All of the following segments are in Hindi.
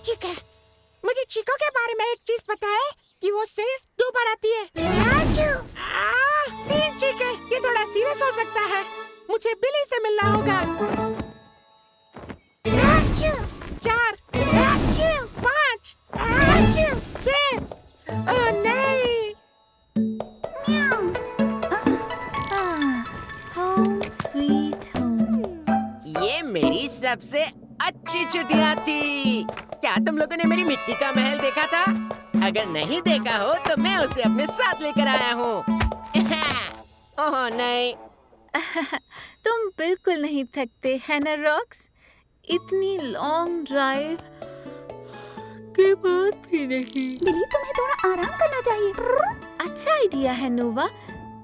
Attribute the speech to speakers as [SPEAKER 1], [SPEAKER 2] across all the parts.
[SPEAKER 1] ठीक है, मुझे चीको के बारे में एक चीज पता है कि वो सिर्फ 2 बार आती है। 3 चीके, ये थोड़ा सीरियस हो सकता है। मुझे बिली से मिलना होगा। 4, 5, 6। ओह नहीं।
[SPEAKER 2] Home sweet home.
[SPEAKER 3] ये मेरी सबसे अच्छी छुट्टियां थी। क्या तुम लोगों ने मेरी मिट्टी का महल देखा था? अगर नहीं देखा हो तो मैं उसे अपने साथ लेकर आया हूँ। ओह नहीं।
[SPEAKER 2] तुम बिल्कुल नहीं थकते है ना रॉक्स? इतनी लॉन्ग ड्राइव के बाद भी नहीं।
[SPEAKER 4] बिली, तुम्हें थोड़ा आराम करना चाहिए।
[SPEAKER 2] अच्छा आइडिया है नोवा।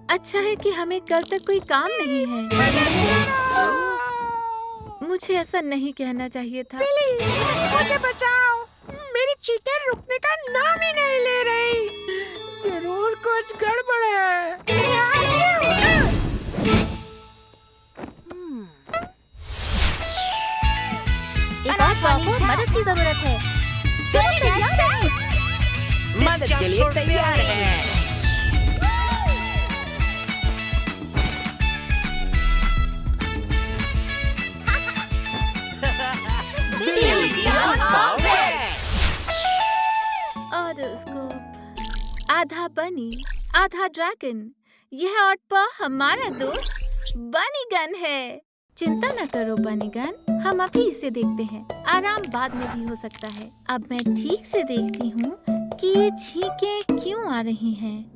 [SPEAKER 2] अच्छा है कि हमें कल तक कोई काम नहीं है। मुझे ऐसा नहीं कहना चाहिए था।
[SPEAKER 1] बिली, मुझे बचाओ। मेरी चीकें रुकने का नाम ही नहीं ले रही। जरूर कुछ गड़बड़ है।
[SPEAKER 4] एक और पानी को मदद की जरूरत है।
[SPEAKER 3] मदद के लिए तैयार है।
[SPEAKER 2] ऑटोस्कोप। आधा बनी आधा ड्रैगन। यह ऑटपा हमारा दोस्त बनी गन है। चिंता न करो बनी गन, हम अभी इसे देखते हैं। आराम बाद में भी हो सकता है। अब मैं ठीक से देखती हूँ कि ये छींकें क्यों आ रही हैं।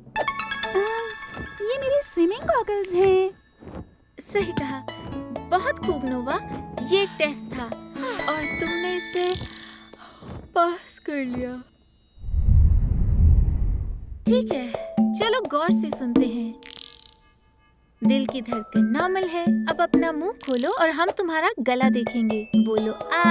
[SPEAKER 4] ये मेरे स्विमिंग गॉगल्स हैं।
[SPEAKER 2] सही कहा। बहुत खूब नोवा। ये एक टेस्ट था और तुमने इसे पास कर लिया। ठीक है, चलो गौर से सुनते हैं। दिल की धड़कन नॉर्मल है। अब अपना मुंह खोलो और हम तुम्हारा गला देखेंगे। बोलो आ।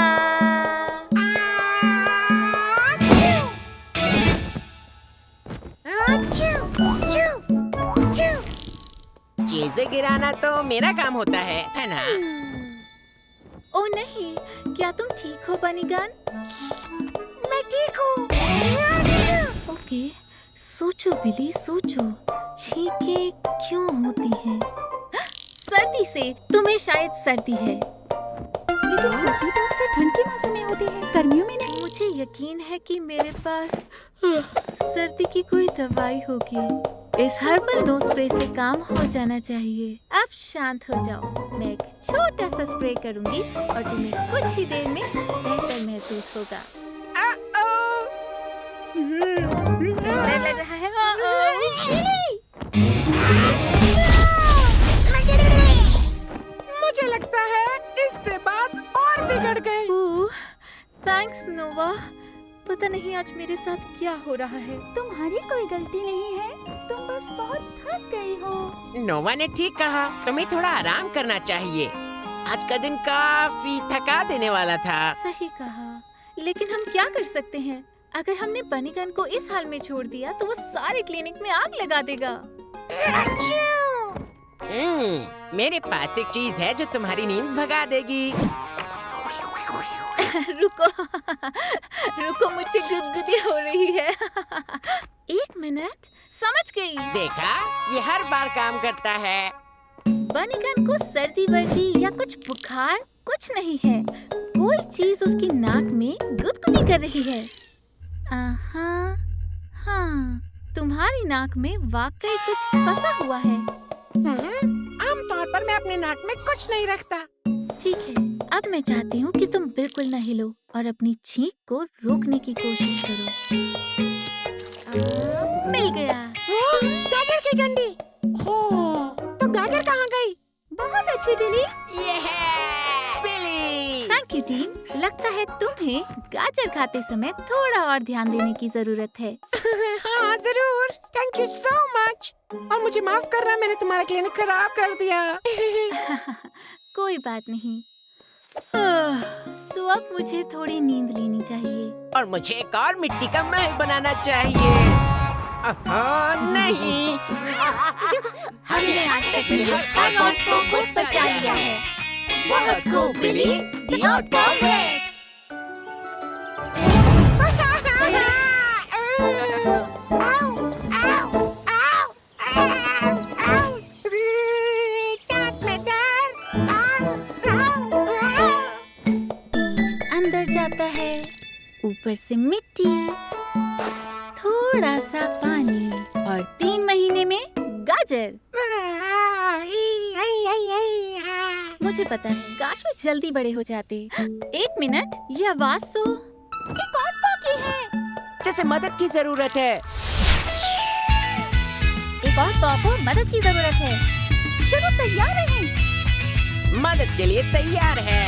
[SPEAKER 3] चीजें गिराना तो मेरा काम होता है ना?
[SPEAKER 2] ओ नहीं, क्या तुम ठीक हो बनीगन?
[SPEAKER 1] मैं ठीक हूँ।
[SPEAKER 2] ओके, सोचो बिली, सोचो। छींकें क्यों होती हैं? सर्दी से। तुम्हें शायद सर्दी है।
[SPEAKER 4] लेकिन सर्दी तो अक्सर ठंड के मौसम में होती है, गर्मियों में नहीं।
[SPEAKER 2] मुझे यकीन है कि मेरे पास सर्दी की कोई दवाई होगी। इस हर्बल नो स्प्रे से काम हो जाना चाहिए। अब शांत हो जाओ। मैं एक छोटा सा स्प्रे करूंगी और तुम्हें कुछ ही देर में बेहतर महसूस होगा। डर लग रहा है?
[SPEAKER 1] मुझे लगता है इससे बात और बिगड़ गई।
[SPEAKER 2] थैंक्स नोवा। पता नहीं आज मेरे साथ क्या हो रहा है।
[SPEAKER 4] तुम्हारी कोई गलती नहीं है, तुम बस बहुत थक गई हो।
[SPEAKER 3] नोवा ने ठीक कहा, तुम्हें थोड़ा आराम करना चाहिए। आज का दिन काफी थका देने वाला था।
[SPEAKER 2] सही कहा, लेकिन हम क्या कर सकते हैं? अगर हमने बनीगन को इस हाल में छोड़ दिया तो वो सारे क्लिनिक में आग लगा देगा।
[SPEAKER 3] मेरे पास एक चीज है जो तुम्हारी नींद भगा देगी।
[SPEAKER 2] रुको रुको, मुझे गुदगुदी हो रही है। 1 मिनट, समझ गई।
[SPEAKER 3] देखा, ये हर बार काम करता है।
[SPEAKER 2] बनीगन को सर्दी वर्दी या कुछ बुखार कुछ नहीं है। कोई चीज उसकी नाक में गुदगुदी कर रही है। हाँ, तुम्हारी नाक में वाकई कुछ फंसा हुआ है।
[SPEAKER 1] आमतौर पर मैं अपने नाक में कुछ नहीं रखता।
[SPEAKER 2] ठीक है, अब मैं चाहती हूँ कि तुम बिल्कुल न हिलो और अपनी छींक को रोकने की कोशिश करो। मिल गया।
[SPEAKER 1] गाजर की डंडी। तो गाजर कहाँ गई?
[SPEAKER 4] बहुत अच्छी बिली।
[SPEAKER 3] ये है बिली।
[SPEAKER 2] Thank you team. लगता है तुम्हें गाजर खाते समय थोड़ा और ध्यान देने की जरूरत है।
[SPEAKER 1] हाँ जरूर। Thank you so much. और मुझे माफ करना, मैंने तुम्हारा क्लिनिक खराब कर दिया।
[SPEAKER 2] कोई बात नहीं। तो अब मुझे थोड़ी नींद लेनी चाहिए।
[SPEAKER 3] और मुझे एक और मिट्टी का महल बनाना चाहिए। नहीं।
[SPEAKER 2] हमने आज तक मिलकर हर ऑड पॉप को बचा लिया है।
[SPEAKER 3] बहुत खूब बिली, द ऑड पॉप है।
[SPEAKER 2] अंदर जाता है, ऊपर से मिट्टी, थोड़ा सा पानी और 3 महीने में गाजर। मुझे पता है काश वे जल्दी बड़े हो जाते। 1 मिनट, ये आवाज तो
[SPEAKER 4] एक और पॉकी है।
[SPEAKER 3] जैसे मदद की जरूरत है।
[SPEAKER 2] एक और पॉप को मदद की जरूरत है।
[SPEAKER 4] चलो तैयार रहें।
[SPEAKER 3] मदद के लिए तैयार है।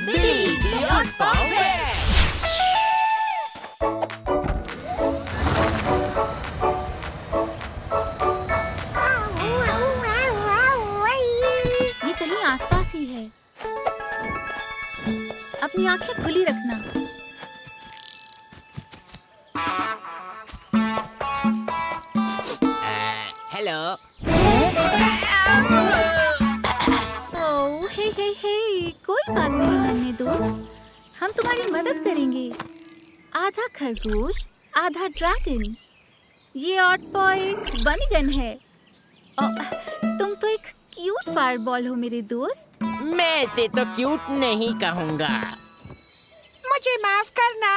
[SPEAKER 2] बिली द ऑड पॉप है। ये कहीं आसपास ही है। अपनी आंखें खुली रखना।
[SPEAKER 3] हेलो।
[SPEAKER 2] ओह, हे, कोई बात नहीं नन्हे दोस्त, हम तुम्हारी मदद करेंगे। आधा खरगोश, आधा ड्रैगन। ये ऑड पॉय बनीगन है। तुम तो एक क्यूट फायरबॉल हो मेरे दोस्त।
[SPEAKER 3] मैं इसे तो क्यूट नहीं कहूँगा।
[SPEAKER 1] मुझे माफ करना,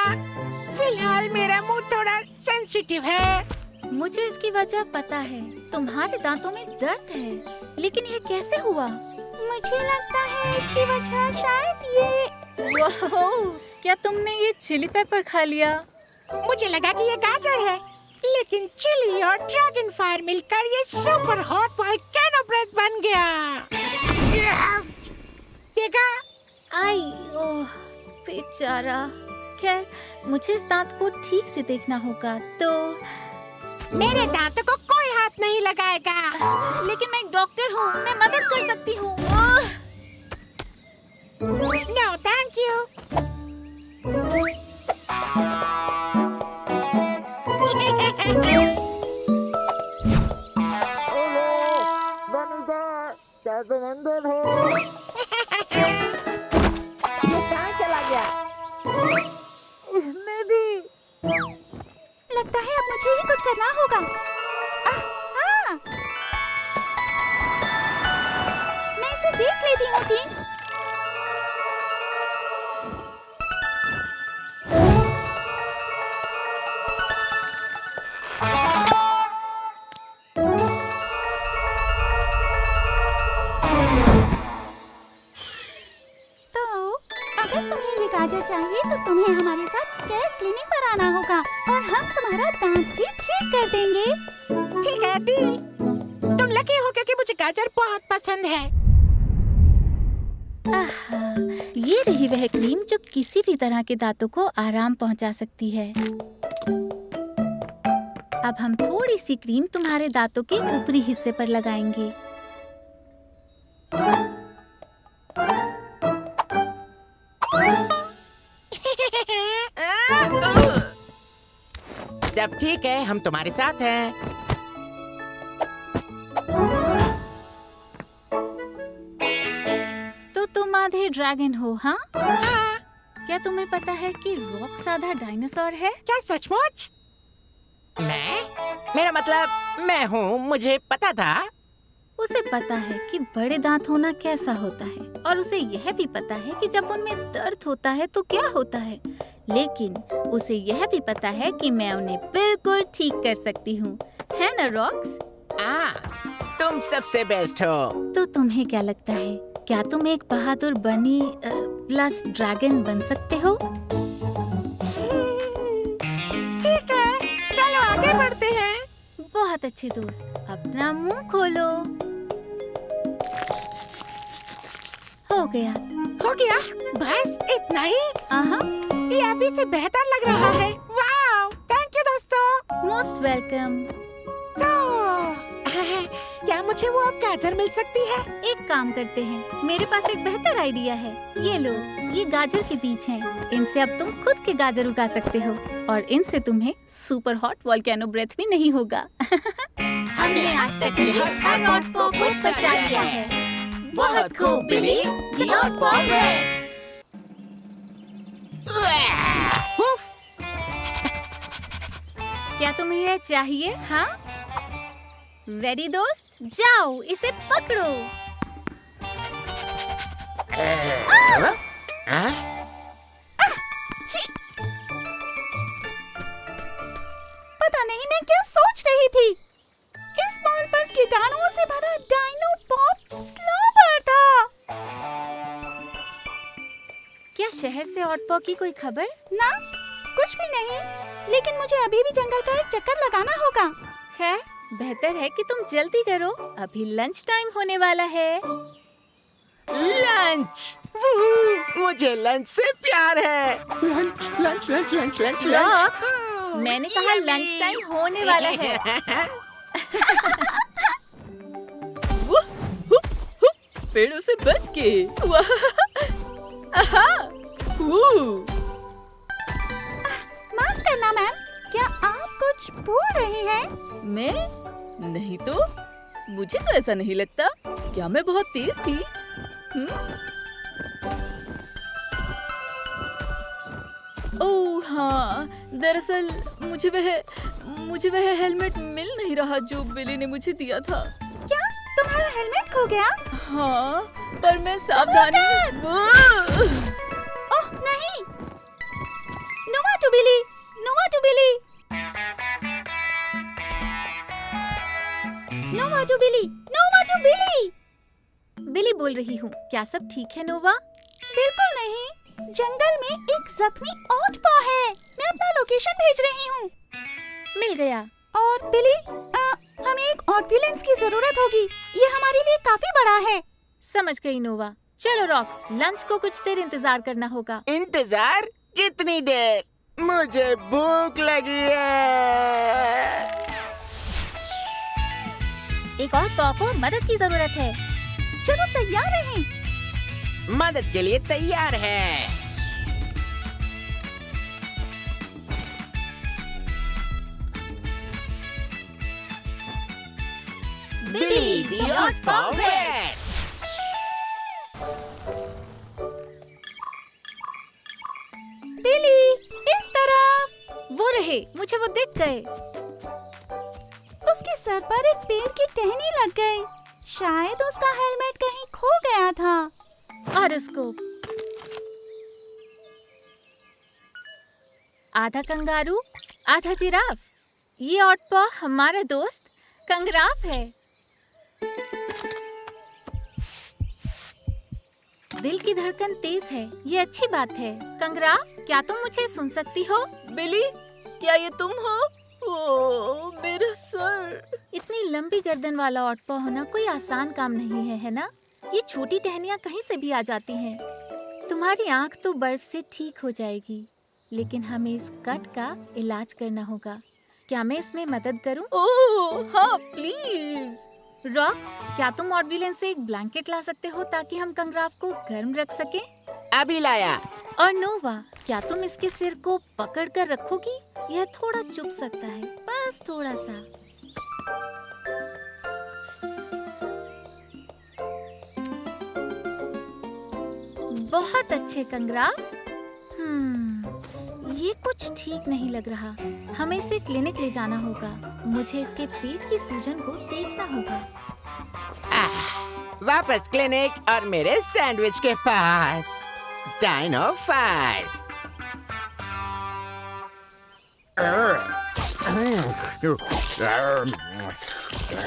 [SPEAKER 1] फिलहाल मेरा मुंह थोड़ा सेंसिटिव है।
[SPEAKER 2] मुझे इसकी वजह पता है। तुम्हारे दांतों में दर्द है, लेकिन यह कैसे हुआ?
[SPEAKER 4] मुझे लगता है इसकी वजह शायद ये।
[SPEAKER 2] वाह, क्या तुमने ये चिली पेपर खा लिया?
[SPEAKER 1] मुझे लगा कि ये गाजर है, लेकिन चिली और ड्रैगन फायर मिलकर ये सुपर हॉट वोल्केनो ब्रेथ बन गया। देखा?
[SPEAKER 2] आई, ओह, बेचारा। खैर, मुझे इस दांत को ठीक से देखना होगा। तो
[SPEAKER 1] मेरे दांतों को कोई हाथ नहीं लगाएगा।
[SPEAKER 2] लेकिन मैं एक डॉक्टर हूँ, मैं मदद कर सकती हूँ।
[SPEAKER 1] No thank you. कहाँ चला गया? इसमें भी।
[SPEAKER 4] लगता है अब मुझे ही कुछ करना होगा। हाँ, मैं इसे देख लेती हूँ टीम। तो अगर तुम्हें ये गाजर चाहिए तो तुम्हें हमारे साथ केयर क्लिनिक पर आना होगा और हम तुम्हारा दांत भी ठीक कर देंगे।
[SPEAKER 1] ठीक है डील। तुम लकी हो क्योंकि मुझे गाजर बहुत पसंद है।
[SPEAKER 2] आहा, ये रही वह क्रीम जो किसी भी तरह के दांतों को आराम पहुंचा सकती है। अब हम थोड़ी सी क्रीम तुम्हारे दांतों के ऊपरी हिस्से पर लगाएंगे।
[SPEAKER 3] सब ठीक है, हम तुम्हारे साथ हैं।
[SPEAKER 2] तो तुम आधे ड्रैगन हो, हाँ?
[SPEAKER 1] हाँ,
[SPEAKER 2] क्या तुम्हें पता है कि रॉक्स आधा डायनासोर है?
[SPEAKER 1] क्या सचमुच?
[SPEAKER 3] मेरा मतलब मैं हूँ, मुझे पता था।
[SPEAKER 2] उसे पता है कि बड़े दांत होना कैसा होता है और उसे यह भी पता है कि जब उनमें दर्द होता है तो क्या होता है। लेकिन उसे यह भी पता है कि मैं उन्हें बिल्कुल ठीक कर सकती हूँ, है ना रॉक्स?
[SPEAKER 3] तुम सबसे बेस्ट हो।
[SPEAKER 2] तो तुम्हें क्या लगता है, क्या तुम एक बहादुर बनी प्लस ड्रैगन बन सकते हो?
[SPEAKER 1] ठीक है, चलो आगे बढ़ते हैं।
[SPEAKER 2] बहुत अच्छे दोस्त, अपना मुंह खोलो। हो गया।
[SPEAKER 1] हो गया? बस इतना ही?
[SPEAKER 2] आहा,
[SPEAKER 1] ये अभी से बेहतर लग रहा है। वाव, थैंक यू दोस्तों।
[SPEAKER 2] Most welcome.
[SPEAKER 1] तो क्या मुझे वो अब गाजर मिल सकती है?
[SPEAKER 2] एक काम करते हैं, मेरे पास एक बेहतर आइडिया है। ये लो, ये गाजर के बीज हैं। इनसे अब तुम खुद के गाजर उगा सकते हो और इनसे तुम्हें सुपर हॉट वोल्केनो ब्रेथ भी नहीं होगा। हमने आज तक हर हॉट पॉ को बचा लिया है।
[SPEAKER 3] बहुत खूब बिली, द हॉट पॉ ब्रेथ।
[SPEAKER 1] उफ,
[SPEAKER 2] क्या तुम्हें यह चाहिए? हाँ, रेडी दोस्त, जाओ इसे पकड़ो।
[SPEAKER 4] छी! पता नहीं मैं क्या सोच रही थी। इस बॉल पर कीटाणुओं से भरा डाइनो पॉप स्लोबर था।
[SPEAKER 2] क्या शहर से हॉट पॉ की कोई खबर?
[SPEAKER 4] ना, कुछ भी नहीं। लेकिन मुझे अभी भी जंगल का एक चक्कर लगाना होगा।
[SPEAKER 2] खैर, बेहतर है कि तुम जल्दी करो, अभी लंच टाइम होने वाला है।
[SPEAKER 3] लंच, मुझे लंच से प्यार है। Lunch lunch lunch lunch lunch
[SPEAKER 2] rocks, मैंने कहा लंच टाइम होने वाला है।
[SPEAKER 5] पेड़ों से बच के। वाह! आहा!
[SPEAKER 4] माफ करना मैम, क्या आप कुछ बोल रही हैं?
[SPEAKER 5] मैं नहीं तो, मुझे तो ऐसा नहीं लगता। क्या मैं बहुत तेज थी? ओह हाँ, दरअसल मुझे वह हेलमेट मिल नहीं रहा जो बिली ने मुझे दिया था।
[SPEAKER 4] क्या तुम्हारा हेलमेट खो गया?
[SPEAKER 5] हाँ, पर मैं सावधानी।
[SPEAKER 4] ओह नहीं! Nova to Billy, Nova to Billy, Nova to Billy, Nova to Billy.
[SPEAKER 2] Billy बोल रही हूँ, क्या सब ठीक है नोवा?
[SPEAKER 4] बिल्कुल नहीं, जंगल में एक जख्मी ऑट पॉ है। मैं अपना लोकेशन भेज रही हूँ।
[SPEAKER 2] मिल गया।
[SPEAKER 4] और बिली, हमें एक एम्बुलेंस की जरूरत होगी। ये हमारे लिए काफी बड़ा है।
[SPEAKER 2] समझ गई नोवा। चलो रॉक्स, लंच को कुछ देर इंतजार करना होगा।
[SPEAKER 3] इंतजार? कितनी देर? मुझे भूख लगी है।
[SPEAKER 2] एक और पॉ को मदद की जरूरत है।
[SPEAKER 4] चलो तैयार रहें।
[SPEAKER 3] मदद के लिए तैयार है। बिली द हॉट पॉ ब्रेथ।
[SPEAKER 4] बिली, इस तरफ।
[SPEAKER 2] वो रहे, मुझे वो दिख गए।
[SPEAKER 4] उसके सर पर एक पेड़ की टहनी लग गई। शायद उसका हेलमेट कहीं खो गया था।
[SPEAKER 2] और उसको आधा कंगारू, आधा जिराफ। ये ऑट पॉ हमारा दोस्त कंगराफ है। दिल की धड़कन तेज है, ये अच्छी बात है। कंगराफ, क्या तुम मुझे सुन सकती हो?
[SPEAKER 5] बिली, क्या ये तुम हो? ओह, मेरा सर।
[SPEAKER 2] इतनी लंबी गर्दन वाला ऑट पॉ होना कोई आसान काम नहीं है, है ना? ये छोटी टहनियाँ कहीं से भी आ जाती हैं। तुम्हारी आंख तो बर्फ से ठीक हो जाएगी, लेकिन हमें इस कट का इलाज करना होगा। क्या मैं इसमें मदद करूं?
[SPEAKER 5] ओह हाँ, प्लीज।
[SPEAKER 2] रॉक्स, क्या तुम एम्बुलेंस से एक ब्लैंकेट ला सकते हो ताकि हम कंगराफ को गर्म रख सकें?
[SPEAKER 3] अभी लाया।
[SPEAKER 2] और नोवा, क्या तुम इसके सिर को पकड़ कर रखोगी? यह थोड़ा चुभ सकता है, बस थोड़ा सा। बहुत अच्छे कंगराफ। ये कुछ ठीक नहीं लग रहा। हमें इसे क्लिनिक ले जाना होगा। मुझे इसके पेट की सूजन को देखना होगा।
[SPEAKER 3] वापस क्लिनिक और मेरे सैंडविच के पास। डाइनो 5।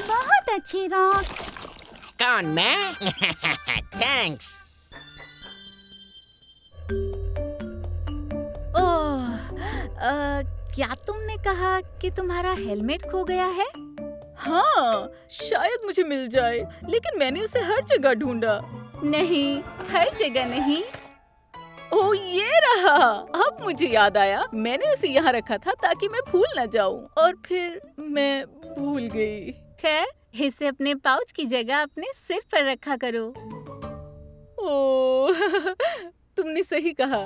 [SPEAKER 4] बहुत अच्छी रॉक्स।
[SPEAKER 3] कौन मैं? थैंक्स।
[SPEAKER 2] क्या तुमने कहा कि तुम्हारा हेलमेट खो गया है?
[SPEAKER 5] हाँ, शायद मुझे मिल जाए, लेकिन मैंने उसे हर जगह ढूंढा।
[SPEAKER 2] नहीं, हर जगह नहीं।
[SPEAKER 5] ओह, ये रहा। अब मुझे याद आया, मैंने उसे यहाँ रखा था ताकि मैं भूल न जाऊं, और फिर मैं भूल गई।
[SPEAKER 2] खैर, इसे अपने पाउच की जगह अपने सिर पर रखा करो।
[SPEAKER 5] ओह तुमने सही कहा।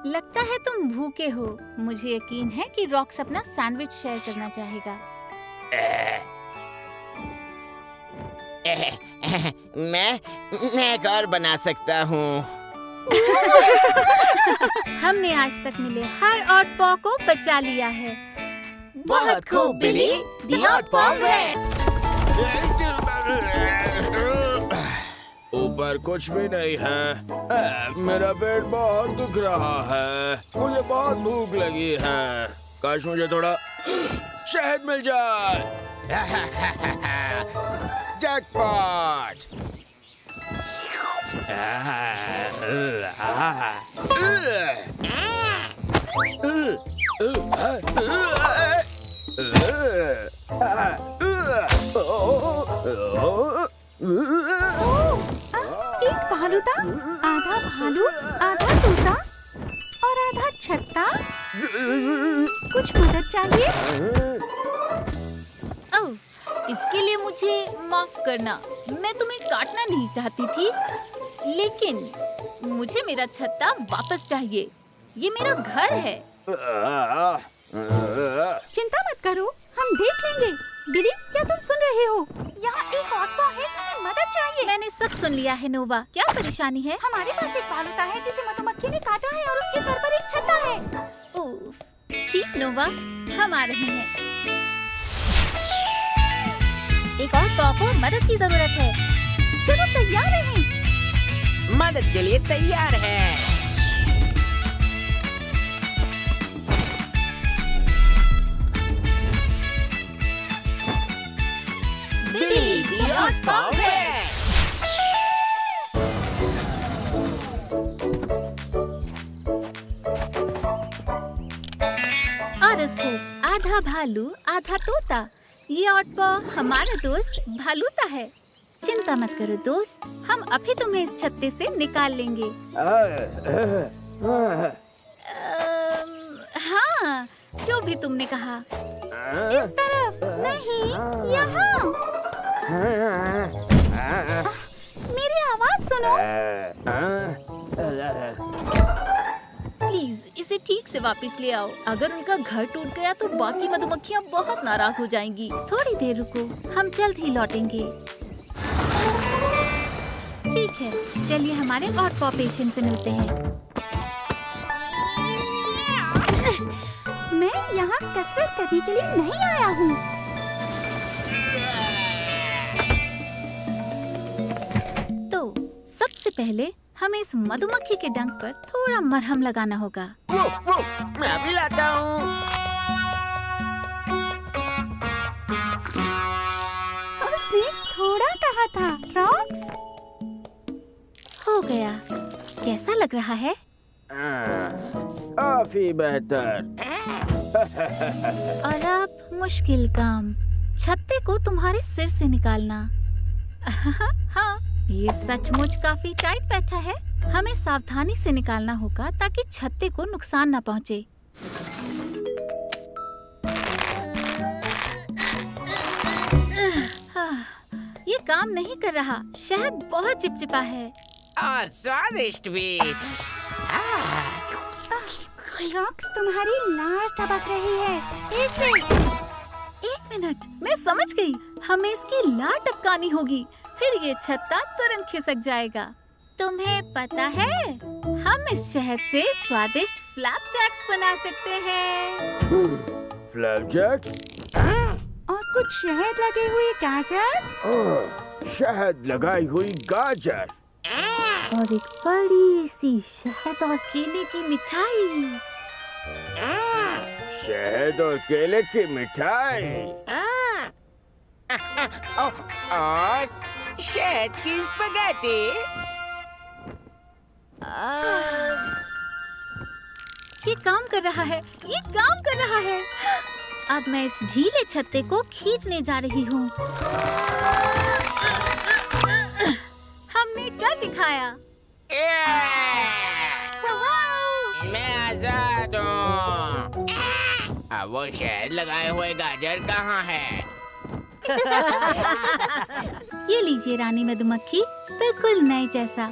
[SPEAKER 2] लगता है तुम भूखे हो। मुझे यकीन है कि रॉक्स अपना सैंडविच शेयर करना चाहेगा।
[SPEAKER 3] मैं एक और बना सकता हूँ।
[SPEAKER 2] हमने आज तक मिले हर ऑड पॉ को बचा लिया है। बहुत खूब बिली, द ऑड पॉ वेट।
[SPEAKER 6] ऊपर कुछ भी नहीं है। मेरा पेट बहुत दुख रहा है। मुझे बहुत भूख लगी है। काश मुझे थोड़ा शहद मिल जाए। जैकपॉट।
[SPEAKER 4] एक भालू था, आधा भालू, आधा तोता और आधा छत्ता। कुछ मदद चाहिए?
[SPEAKER 2] ओह, इसके लिए मुझे माफ करना। मैं तुम्हें काटना नहीं चाहती थी, लेकिन मुझे मेरा छत्ता वापस चाहिए। ये मेरा घर है।
[SPEAKER 4] चिंता मत करो, हम देख लेंगे। बिली, क्या तुम सुन रहे हो? यहाँ एक ऑड पॉ है जिसे मदद चाहिए।
[SPEAKER 2] मैंने सब सुन लिया है नोवा। क्या परेशानी है?
[SPEAKER 4] हमारे पास एक भालूता है जिसे मधुमक्खी ने काटा है और उसके सर पर एक छत्ता है।
[SPEAKER 2] उफ, ठीक नोवा, हम आ रहे हैं। एक और पॉ को मदद की जरूरत है।
[SPEAKER 4] चलो तैयार रहें।
[SPEAKER 3] मदद के लिए तैयार है।
[SPEAKER 2] बिली, द ऑड पॉ वेट। और उसको आधा भालू, आधा तोता। ये ऑड पॉ हमारा दोस्त भालूता है। चिंता मत करो दोस्त, हम अभी तुम्हें इस छत्ते से निकाल लेंगे। हाँ, जो भी तुमने कहा।
[SPEAKER 4] इस तरफ नहीं, यहाँ। मेरी आवाज सुनो।
[SPEAKER 2] प्लीज इसे ठीक से वापस ले आओ। अगर उनका घर टूट गया तो बाकी मधुमक्खियाँ बहुत नाराज हो जाएंगी। थोड़ी देर रुको, हम जल्द ही लौटेंगे। ठीक है, चलिए हमारे ऑड पॉ पेशेंट से मिलते हैं।
[SPEAKER 4] मैं यहाँ कसरत करने के लिए नहीं आया हूँ।
[SPEAKER 2] तो सबसे पहले हमें इस मधुमक्खी के डंक पर थोड़ा मरहम लगाना होगा।
[SPEAKER 3] वो, मैं अभी लाता हूँ।
[SPEAKER 4] उसने थोड़ा कहा था, रॉक्स।
[SPEAKER 2] हो गया। कैसा लग रहा है?
[SPEAKER 6] काफी बेहतर।
[SPEAKER 2] और अब मुश्किल काम, छत्ते को तुम्हारे सिर से निकालना। हाँ, ये सचमुच काफी टाइट बैठा है। हमें सावधानी से निकालना होगा ताकि छत्ते को नुकसान ना पहुंचे। ये काम नहीं कर रहा। शहद बहुत चिपचिपा है
[SPEAKER 3] और स्वादिष्ट भी।
[SPEAKER 4] रॉक्स, तुम्हारी लाश टपक रही है। फिर से।
[SPEAKER 2] एक मिनट, मैं समझ गई। हमें इसकी लार टपकानी होगी, फिर ये छत्ता तुरंत खिसक जाएगा। तुम्हें पता है, हम इस शहद से स्वादिष्ट फ्लैपजैक्स बना सकते हैं।
[SPEAKER 6] फ्लैपजैक?
[SPEAKER 4] और कुछ शहद लगे हुए गाजर।
[SPEAKER 6] शहद लगाई हुई गाजर।
[SPEAKER 2] और एक बड़ी सी शहद और केले की मिठाई।
[SPEAKER 6] शहद और केले की मिठाई।
[SPEAKER 3] और शहद की स्पगेटी।
[SPEAKER 2] ये काम कर रहा है, ये काम कर रहा है। अब मैं इस ढीले छत्ते को खींचने जा रही हूँ। हमने कर दिखाया।
[SPEAKER 3] मैं आजाद हूँ। अब वो शहद लगाए हुए गाजर कहाँ है?
[SPEAKER 2] ये लीजिए रानी मधुमक्खी, बिल्कुल नए जैसा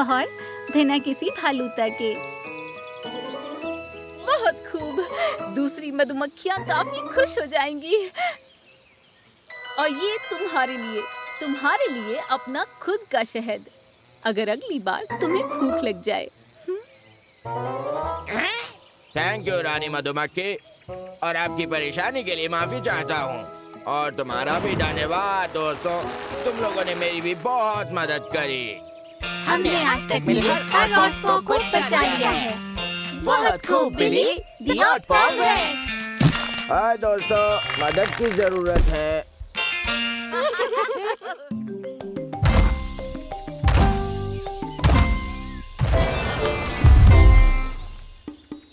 [SPEAKER 2] और बिना किसी फालूता के।
[SPEAKER 5] बहुत खूब। दूसरी मधुमक्खियाँ काफी खुश हो जाएंगी। और ये तुम्हारे लिए अपना खुद का शहद, अगर अगली बार तुम्हें भूख लग जाए।
[SPEAKER 6] थैंक यू रानी मधुमक्खी, और आपकी परेशानी के लिए माफी चाहता हूँ। और तुम्हारा भी धन्यवाद दोस्तों, तुम लोगों ने मेरी भी बहुत मदद करी।
[SPEAKER 2] हमने आज तक मिलकर हर ऑड पॉ को बचा लिया है। बहुत खूब बिली, द ऑड पॉ वेंट।
[SPEAKER 6] हाय दोस्तों, मदद की जरूरत है।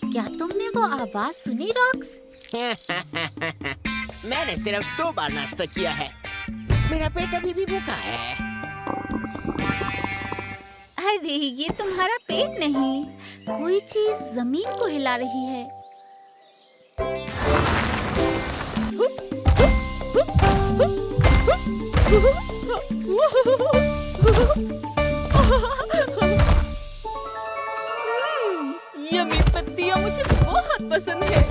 [SPEAKER 2] क्या तुमने वो आवाज सुनी रॉक्स?
[SPEAKER 3] मैंने सिर्फ 2 बार नाश्ता किया है। मेरा पेट अभी भी भूखा है।
[SPEAKER 2] अरे ये तुम्हारा पेट नहीं, कोई चीज जमीन को हिला रही है।
[SPEAKER 5] यम्मी पत्तियाँ मुझे बहुत पसंद है।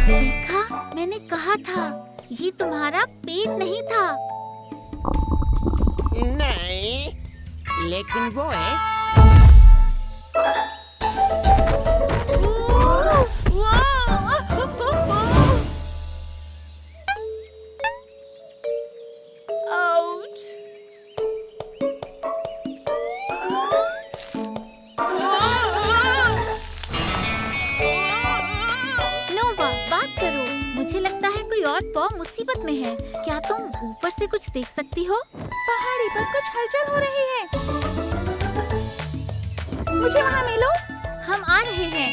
[SPEAKER 2] देखा, मैंने कहा था, ये तुम्हारा पेट नहीं था।
[SPEAKER 3] नहीं, लेकिन वो है।
[SPEAKER 5] आउच।
[SPEAKER 2] नोवा, बात करो। मुझे लगता है कोई और पॉ मुसीबत में है। क्या तुम ऊपर से कुछ देख सकती हो?
[SPEAKER 4] पहाड़ी पर कुछ हलचल हो रही है। मुझे वहाँ मिलो।
[SPEAKER 2] हम आ रहे हैं।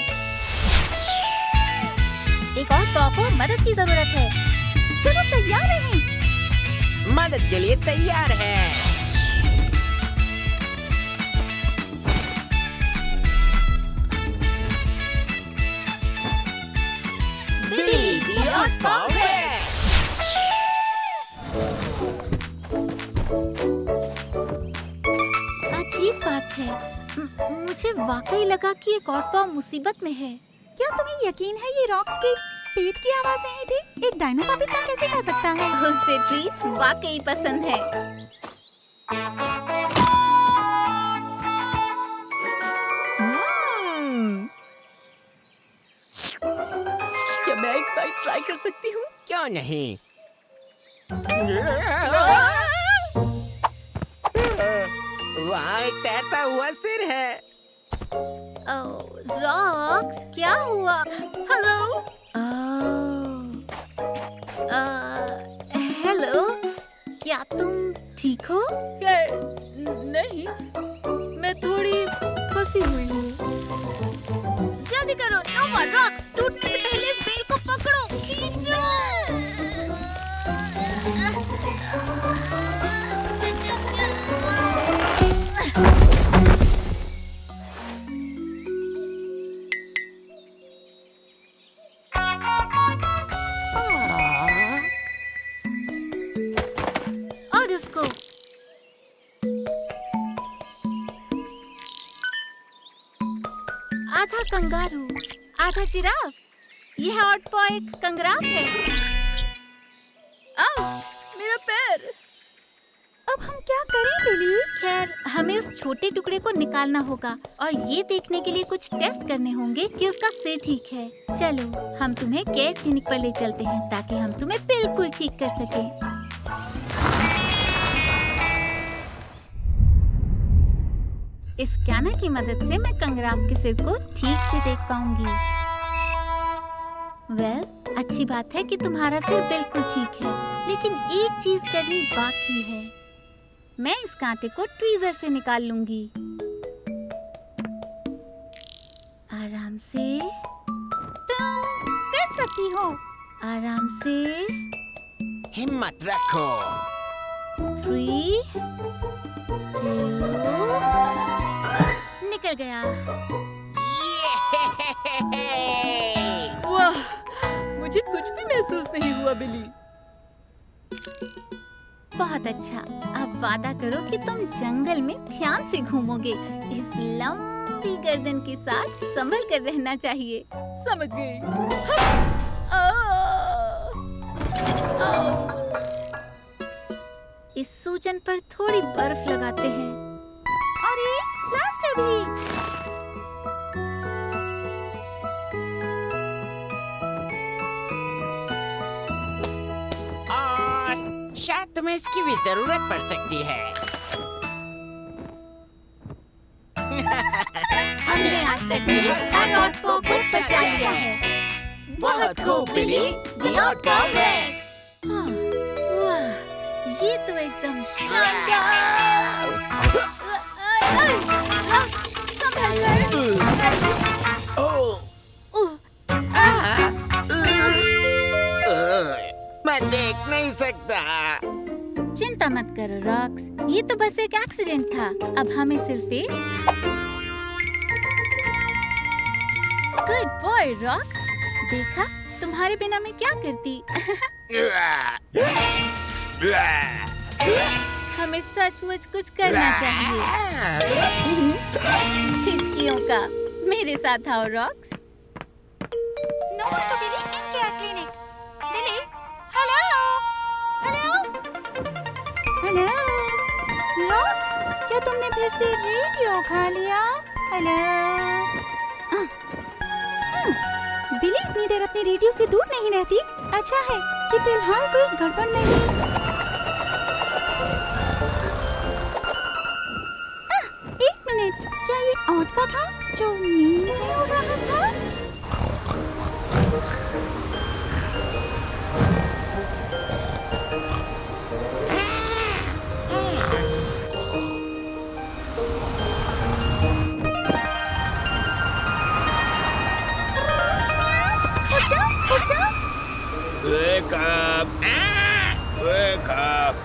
[SPEAKER 2] एक और पॉ को मदद की जरूरत है।
[SPEAKER 4] चलो तैयार रहें।
[SPEAKER 3] मदद के लिए तैयार है।
[SPEAKER 2] बिली, द ऑड पॉ वेंट। अजीब बात है, मुझे वाकई लगा कि एक और पॉ मुसीबत में है।
[SPEAKER 4] क्या तुम्हें यकीन है ये रॉक्स की पेट की आवाज नहीं थी? एक डायनो पॉप इतना कैसे खा सकता है?
[SPEAKER 2] उसे ट्रीट्स वाकई पसंद है।
[SPEAKER 5] क्या मैं एक बाइट ट्राई कर सकती हूँ?
[SPEAKER 3] क्यों नहीं? वहाँ एक तैरता हुआ सिर है।
[SPEAKER 2] रॉक्स, क्या हुआ?
[SPEAKER 5] हेलो।
[SPEAKER 2] हेलो, क्या तुम ठीक हो?
[SPEAKER 5] नहीं, मैं थोड़ी फंसी हुई हूँ।
[SPEAKER 2] जल्दी करो नोवा, रॉक्स टूटने से पहले इस बेल को पकड़ो, खींचो। और उसको आधा कंगारू, आधा जिराफ। यह ऑड पॉ एक कंगराफ है।
[SPEAKER 5] आउच, मेरा पैर।
[SPEAKER 4] अब हम क्या करें बिली?
[SPEAKER 2] खैर, हमें उस छोटे टुकड़े को निकालना होगा और ये देखने के लिए कुछ टेस्ट करने होंगे कि उसका सिर ठीक है। चलो, हम तुम्हें केयर क्लिनिक पर ले चलते हैं ताकि हम तुम्हें बिल्कुल ठीक कर सकें। इस स्कैनर की मदद से मैं कंगराफ के सिर को ठीक से देख पाऊंगी। अच्छी बात है कि तुम्हारा सिर बिल्कुल ठीक है, लेकिन एक चीज करनी बाकी है। मैं इस कांटे को ट्वीजर से निकाल लूंगी। आराम से,
[SPEAKER 4] तुम कर सकती हो।
[SPEAKER 2] आराम से।
[SPEAKER 3] हिम्मत रखो।
[SPEAKER 2] 3, 2, निकल गया।
[SPEAKER 5] वाह, मुझे कुछ भी महसूस नहीं हुआ बिली।
[SPEAKER 2] बहुत अच्छा। अब वादा करो कि तुम जंगल में ध्यान से घूमोगे। इस लंबी गर्दन के साथ संभल कर रहना चाहिए।
[SPEAKER 5] समझ गई।
[SPEAKER 2] इस सूजन पर थोड़ी बर्फ लगाते हैं।
[SPEAKER 4] और ये प्लास्टर भी।
[SPEAKER 3] और शायद तुम्हें इसकी भी जरूरत पड़ सकती है।
[SPEAKER 2] हमने आज तक हर ऑट को खुद बचा लिया है।
[SPEAKER 3] बहुत खूब बिली, The Odd Paw Red।
[SPEAKER 2] हाँ, वाह, ये तो एकदम शानदार। संभल कर। ओह,
[SPEAKER 3] मैं देख नहीं सकता।
[SPEAKER 2] चिंता मत करो रॉक्स, ये तो बस एक एक्सीडेंट था। अब हमें सिर्फ एक गुड बॉय रॉक्स। देखा, तुम्हारे बिना मैं क्या करती। हमें सचमुच कुछ करना चाहिए। हिचकियों का। मेरे साथ आओ Rocks.
[SPEAKER 4] Nova to Billy in care clinic. Billy, hello hello hello. Rocks, क्या तुमने फिर से रेडियो खा लिया? हेलो। बिली इतनी देर अपने रेडियो से दूर नहीं रहती। अच्छा है कि फिलहाल कोई गड़बड़ नहीं। एक मिनट, क्या ये ऑट पॉ था जो नींद में उड़ रहा था?
[SPEAKER 6] Wake up! Wake up!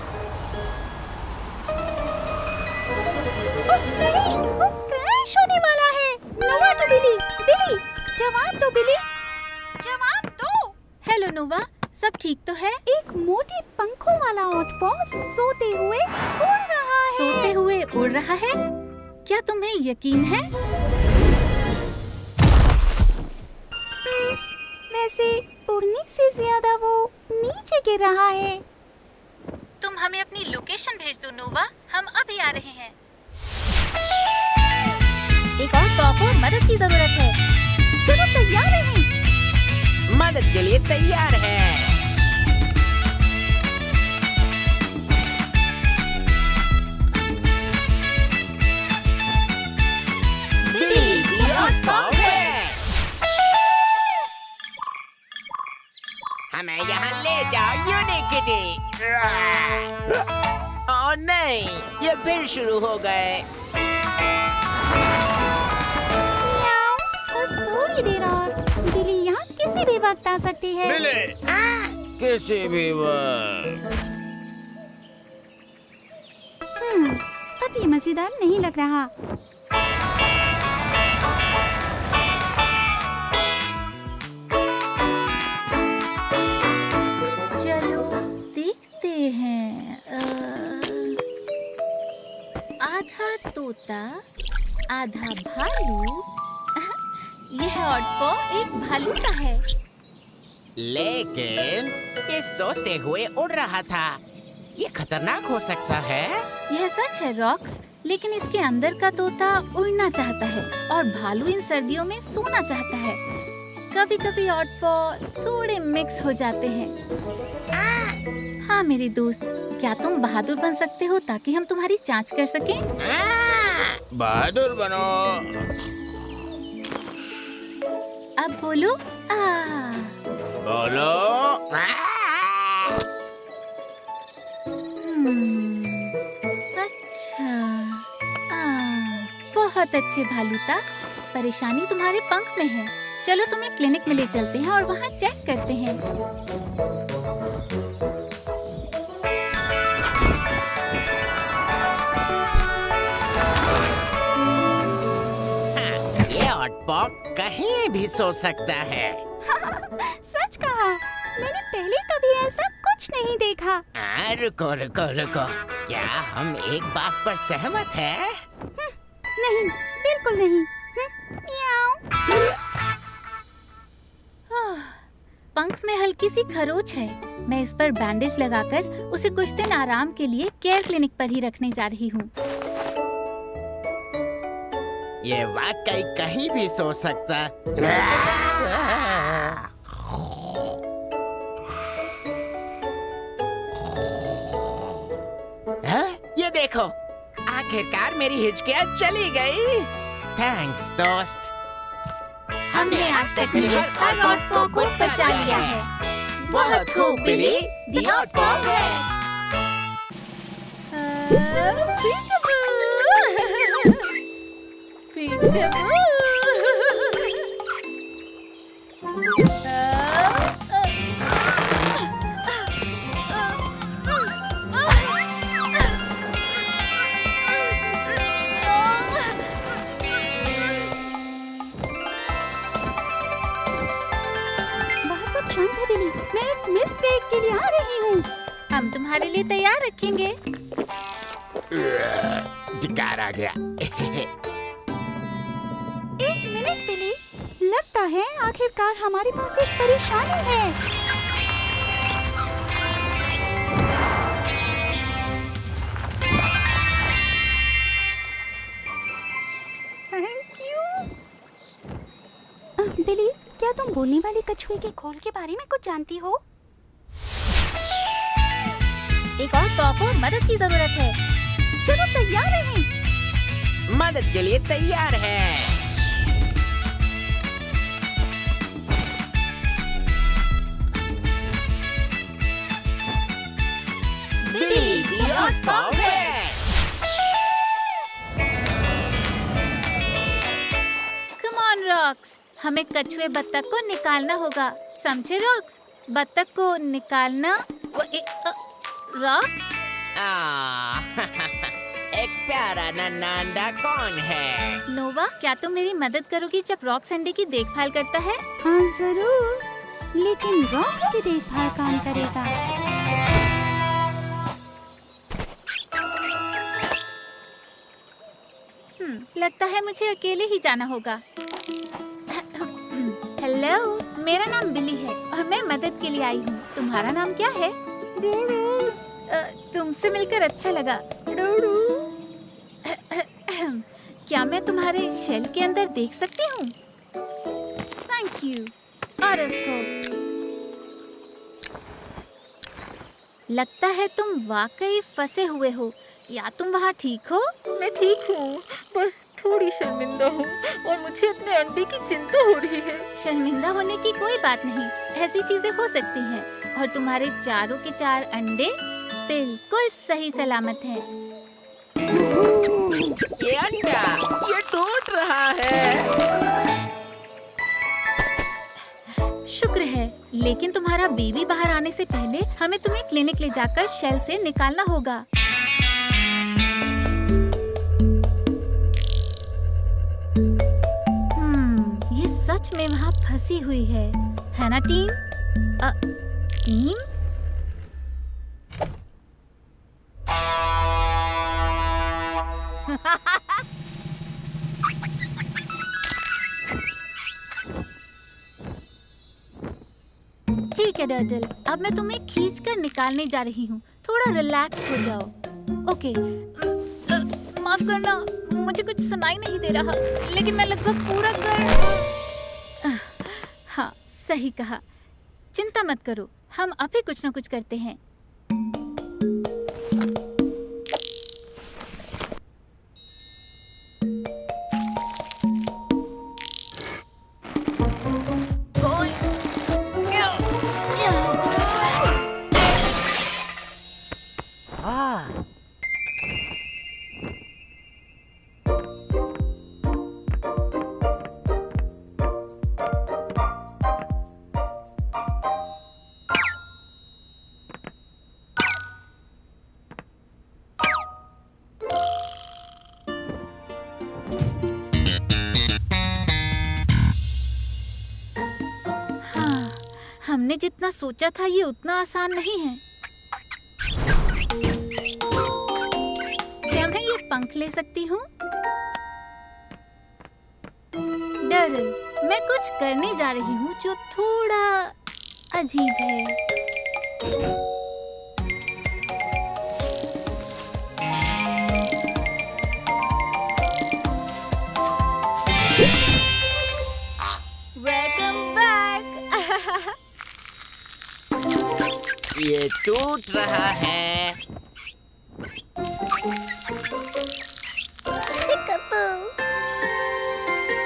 [SPEAKER 4] ओह नहीं, वो क्रैश होने वाला है। नोवा तो बिली, बिली, जवाब दो बिली, जवाब दो।
[SPEAKER 2] हेलो नोवा, सब ठीक तो है?
[SPEAKER 4] एक मोटे पंखों वाला ऑट पॉ सोते हुए उड़ रहा है।
[SPEAKER 2] सोते हुए उड़ रहा है? क्या तुम्हें यकीन है?
[SPEAKER 4] वैसे उड़ने से ज्यादा वो नीचे गिर रहा है।
[SPEAKER 2] तुम हमें अपनी लोकेशन भेज दो नोवा, हम अभी आ रहे हैं। एक और पॉ को मदद की जरूरत है।
[SPEAKER 4] चलो तैयार रहें।
[SPEAKER 3] मदद के लिए तैयार है। बिली, The Odd Paw Red। हमें यहाँ ले जाओ यूनिकिटी। ओह नहीं, ये फिर शुरू हो गए।
[SPEAKER 4] म्याऊ, बस थोड़ी देर और। बिली यहाँ किसी भी वक्त आ सकती है।
[SPEAKER 6] बिली, किसी भी वक्त।
[SPEAKER 4] अब ये मजेदार नहीं लग रहा।
[SPEAKER 2] चलो देखते हैं। आधा तोता, आधा भालू। यह ऑट पॉ एक भालू का है।
[SPEAKER 3] लेकिन ये सोते हुए उड़ रहा था। ये खतरनाक हो सकता है।
[SPEAKER 2] यह सच है रॉक्स, लेकिन इसके अंदर का तोता उड़ना चाहता है और भालू इन सर्दियों में सोना चाहता है। कभी कभी ऑट पॉ थोड़े मिक्स हो जाते हैं। हाँ मेरे दोस्त, क्या तुम बहादुर बन सकते हो ताकि हम तुम्हारी जांच कर सकें?
[SPEAKER 6] बहादुर बनो।
[SPEAKER 2] अब बोलो आ।
[SPEAKER 6] बोलो।
[SPEAKER 2] अच्छा। बहुत अच्छे भालूता, परेशानी तुम्हारे पंख में है। चलो तुम्हें क्लिनिक में ले चलते हैं और वहाँ चेक करते हैं।
[SPEAKER 3] पॉ कहीं भी सो सकता है।
[SPEAKER 4] सच कहा, मैंने पहले कभी ऐसा कुछ नहीं देखा।
[SPEAKER 3] रुको रुको रुको, क्या हम एक बात पर सहमत हैं?
[SPEAKER 4] नहीं, बिल्कुल नहीं। म्याऊं।
[SPEAKER 2] पंख में हल्की सी खरोच है। मैं इस पर बैंडेज लगाकर उसे कुछ दिन आराम के लिए केयर क्लिनिक पर ही रखने जा रही हूँ।
[SPEAKER 3] ये वाकई कहीं भी सो सकता। ये देखो, आखिरकार मेरी हिचकियाँ चली गई। थैंक्स दोस्त।
[SPEAKER 2] हमने आज तक मिलकर हर ऑड पॉ को बचा लिया है।
[SPEAKER 3] बहुत खूब बिली, दी ऑड पॉ है।
[SPEAKER 4] बहुत सब शांत है बिली, मैं एक मिल्क ब्रेक के लिए आ रही हूँ।
[SPEAKER 2] हम तुम्हारे लिए तैयार रखेंगे।
[SPEAKER 3] डिकार आ गया।
[SPEAKER 4] एक मिनट बिली, लगता है आखिरकार हमारे पास एक परेशानी है।
[SPEAKER 2] Thank you.
[SPEAKER 4] बिली, क्या तुम बोलने वाले कछुए के खोल के बारे में कुछ जानती हो?
[SPEAKER 2] एक और पॉ को मदद की जरूरत है।
[SPEAKER 4] चलो तैयार रहें।
[SPEAKER 3] मदद के लिए तैयार है। बिली दी ऑड पॉ है।
[SPEAKER 2] कम ऑन रॉक्स, हमें कछुए बत्तख को निकालना होगा। समझे रॉक्स? बत्तख को निकालना। रॉक्स?
[SPEAKER 3] एक प्यारा नन्हा अंडा कौन है?
[SPEAKER 2] नोवा, क्या तुम मेरी मदद करोगी जब रॉक्स अंडे की देखभाल करता है?
[SPEAKER 4] हाँ जरूर, लेकिन रॉक्स की देखभाल कौन करेगा?
[SPEAKER 2] लगता है मुझे अकेले ही जाना होगा। हेलो, मेरा नाम बिली है और मैं मदद के लिए आई हूँ। तुम्हारा नाम क्या है? तुमसे मिलकर अच्छा लगा। क्या मैं तुम्हारे शेल के अंदर देख सकती हूँ? Thank you. और इसको लगता है तुम वाकई फंसे हुए हो। क्या तुम वहाँ ठीक हो?
[SPEAKER 5] मैं ठीक हूँ, बस थोड़ी शर्मिंदा हूँ और मुझे अपने अंडे की चिंता हो रही है।
[SPEAKER 2] शर्मिंदा होने की कोई बात नहीं, ऐसी चीजें हो सकती हैं। और तुम्हारे चारों के 4 अंडे बिल्कुल सही सलामत हैं।
[SPEAKER 3] ये अंडा, ये टूट रहा है।
[SPEAKER 2] शुक्र है, लेकिन तुम्हारा बेबी बाहर आने से पहले हमें तुम्हें क्लिनिक ले जाकर शेल से निकालना होगा। ये सच में वहाँ फंसी हुई है ना टीम? टीम? ठीक है डर्टल, अब मैं तुम्हें खींचकर निकालने जा रही हूँ। थोड़ा रिलैक्स हो जाओ। ओके, माफ करना, मुझे कुछ सुनाई नहीं दे रहा, लेकिन मैं लगभग पूरा कर। हाँ, सही कहा। चिंता मत करो, हम अभी कुछ न कुछ करते हैं। हमने जितना सोचा था ये उतना आसान नहीं है। क्या मैं ये पंख ले सकती हूँ? डरल, मैं कुछ करने जा रही हूँ जो थोड़ा अजीब है।
[SPEAKER 5] Welcome back.
[SPEAKER 3] ये टूट रहा है।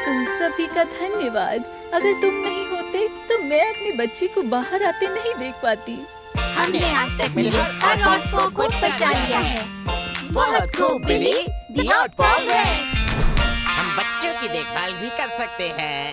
[SPEAKER 5] तुम सभी का धन्यवाद। अगर तुम नहीं होते तो मैं अपनी बच्ची को बाहर आते नहीं देख पाती।
[SPEAKER 2] हमने आज तक मिलकर हर ऑड पॉ को बचा लिया है।
[SPEAKER 3] बहुत खूब बिली, दी ऑड पॉ रेड। हम बच्चों की देखभाल भी कर सकते हैं।